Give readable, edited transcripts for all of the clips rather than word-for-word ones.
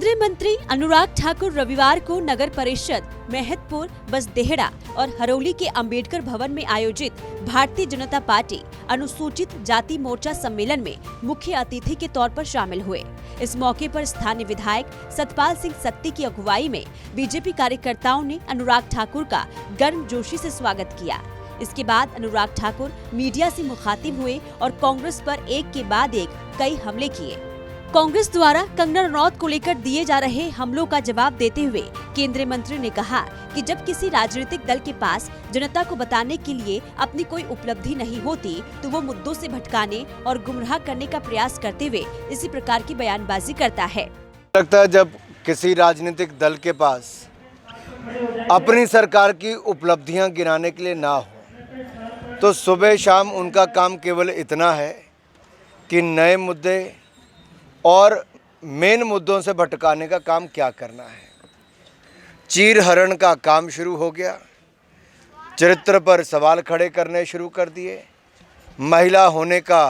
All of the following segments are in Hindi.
केंद्रीय मंत्री अनुराग ठाकुर रविवार को नगर परिषद मेहतपुर, बसदेहड़ा और हरोली के अंबेडकर भवन में आयोजित भारतीय जनता पार्टी अनुसूचित जाति मोर्चा सम्मेलन में मुख्य अतिथि के तौर पर शामिल हुए। इस मौके पर स्थानीय विधायक सतपाल सिंह सत्ती की अगुवाई में बीजेपी कार्यकर्ताओं ने अनुराग ठाकुर का गर्मजोशी से स्वागत किया। इसके बाद अनुराग ठाकुर मीडिया से मुखातिब हुए और कांग्रेस पर एक के बाद एक कई हमले किए। कांग्रेस द्वारा कंगना रनौत को लेकर दिए जा रहे हमलों का जवाब देते हुए केंद्रीय मंत्री ने कहा कि जब किसी राजनीतिक दल के पास जनता को बताने के लिए अपनी कोई उपलब्धि नहीं होती तो वो मुद्दों से भटकाने और गुमराह करने का प्रयास करते हुए इसी प्रकार की बयानबाजी करता है। लगता है जब किसी राजनीतिक दल के पास अपनी सरकार की उपलब्धियां गिनाने के लिए ना हो तो सुबह शाम उनका काम केवल इतना है कि नए मुद्दे और मेन मुद्दों से भटकाने का काम क्या करना है। चीर हरण का काम शुरू हो गया, चरित्र पर सवाल खड़े करने शुरू कर दिए, महिला होने का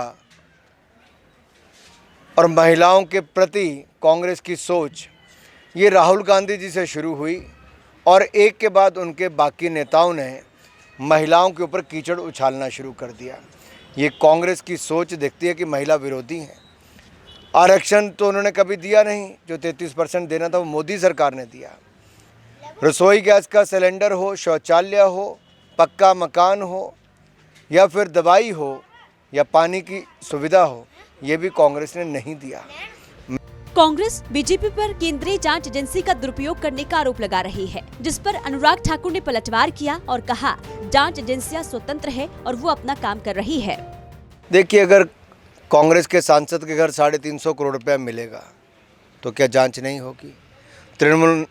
और महिलाओं के प्रति कांग्रेस की सोच ये राहुल गांधी जी से शुरू हुई और एक के बाद उनके बाकी नेताओं ने महिलाओं के ऊपर कीचड़ उछालना शुरू कर दिया। ये कांग्रेस की सोच दिखती है कि महिला विरोधी हैं। आरक्षण तो उन्होंने कभी दिया नहीं, जो 33% देना था वो मोदी सरकार ने दिया। रसोई गैस का सिलेंडर हो, शौचालय हो, पक्का मकान हो या फिर दवाई हो या पानी की सुविधा हो, ये भी कांग्रेस ने नहीं दिया। कांग्रेस बीजेपी पर केंद्रीय जांच एजेंसी का दुरुपयोग करने का आरोप लगा रही है, जिस पर अनुराग ठाकुर ने पलटवार किया और कहा जांच एजेंसियां स्वतंत्र है और वो अपना काम कर रही है। देखिए, अगर कांग्रेस के सांसद के घर 350 करोड़ रुपया मिलेगा तो क्या जांच नहीं होगी? तृणमूल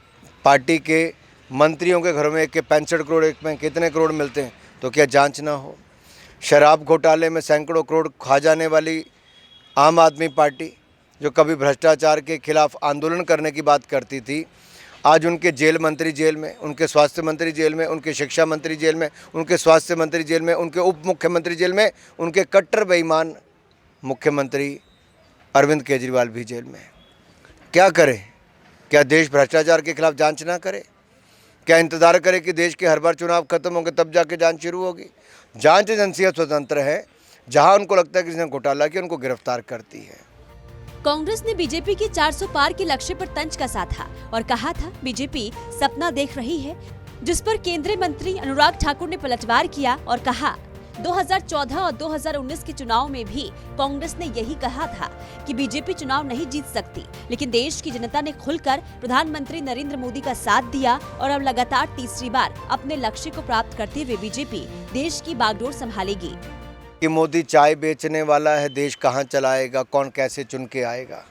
पार्टी के मंत्रियों के घरों में एक के 65 करोड़, एक में कितने करोड़ मिलते हैं तो क्या जांच ना हो? शराब घोटाले में सैकड़ों करोड़ खा जाने वाली आम आदमी पार्टी, जो कभी भ्रष्टाचार के खिलाफ आंदोलन करने की बात करती थी, आज उनके जेल मंत्री जेल में, उनके स्वास्थ्य मंत्री जेल में, उनके शिक्षा मंत्री जेल में, उनके स्वास्थ्य मंत्री जेल में, उनके उप मुख्यमंत्री जेल में, उनके कट्टर बेईमान मुख्यमंत्री अरविंद केजरीवाल भी जेल में। क्या करें? क्या देश भ्रष्टाचार के खिलाफ जांच ना करे? क्या इंतजार करे कि देश के हर बार चुनाव खत्म होंगे तब जाके जांच शुरू होगी? जांच एजेंसियां स्वतंत्र है, जहां उनको लगता है कि किसी ने घोटाला किया उनको गिरफ्तार करती है। कांग्रेस ने बीजेपी के 400 पार के लक्ष्य पर तंज कसा था और कहा था बीजेपी सपना देख रही है, जिस पर केंद्रीय मंत्री अनुराग ठाकुर ने पलटवार किया और कहा 2014 और 2019 के चुनाव में भी कांग्रेस ने यही कहा था कि बीजेपी चुनाव नहीं जीत सकती, लेकिन देश की जनता ने खुलकर प्रधानमंत्री नरेंद्र मोदी का साथ दिया और अब लगातार तीसरी बार अपने लक्ष्य को प्राप्त करते हुए बीजेपी देश की बागडोर संभालेगी। कि मोदी चाय बेचने वाला है, देश कहाँ चलाएगा, कौन कैसे चुन के आएगा?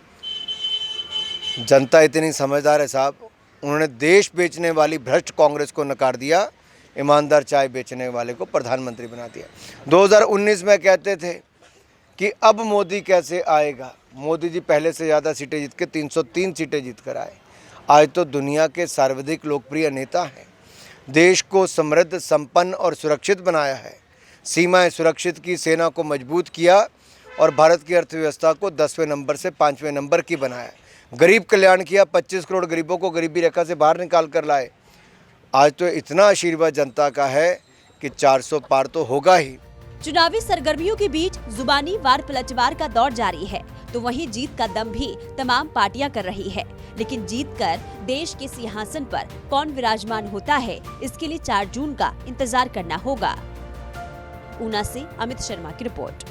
जनता इतनी समझदार है साहब, उन्होंने देश बेचने वाली भ्रष्ट कांग्रेस को नकार दिया, ईमानदार चाय बेचने वाले को प्रधानमंत्री बना दिया। 2019 में कहते थे कि अब मोदी कैसे आएगा। मोदी जी पहले से ज़्यादा सीटें जीत के 303 सीटें जीत कर आए। आज तो दुनिया के सर्वाधिक लोकप्रिय नेता हैं। देश को समृद्ध, संपन्न और सुरक्षित बनाया है, सीमाएं सुरक्षित की, सेना को मजबूत किया और भारत की अर्थव्यवस्था को 10वें नंबर से 5वें नंबर की बनाया। गरीब कल्याण किया, 25 करोड़ गरीबों को गरीबी रेखा से बाहर निकाल कर लाए। आज तो इतना आशीर्वाद जनता का है कि 400 पार तो होगा ही। चुनावी सरगर्मियों के बीच जुबानी वार पलटवार का दौर जारी है, तो वहीं जीत का दम भी तमाम पार्टियां कर रही है, लेकिन जीत कर देश के सिंहासन पर कौन विराजमान होता है, इसके लिए 4 जून का इंतजार करना होगा। ऊना से अमित शर्मा की रिपोर्ट।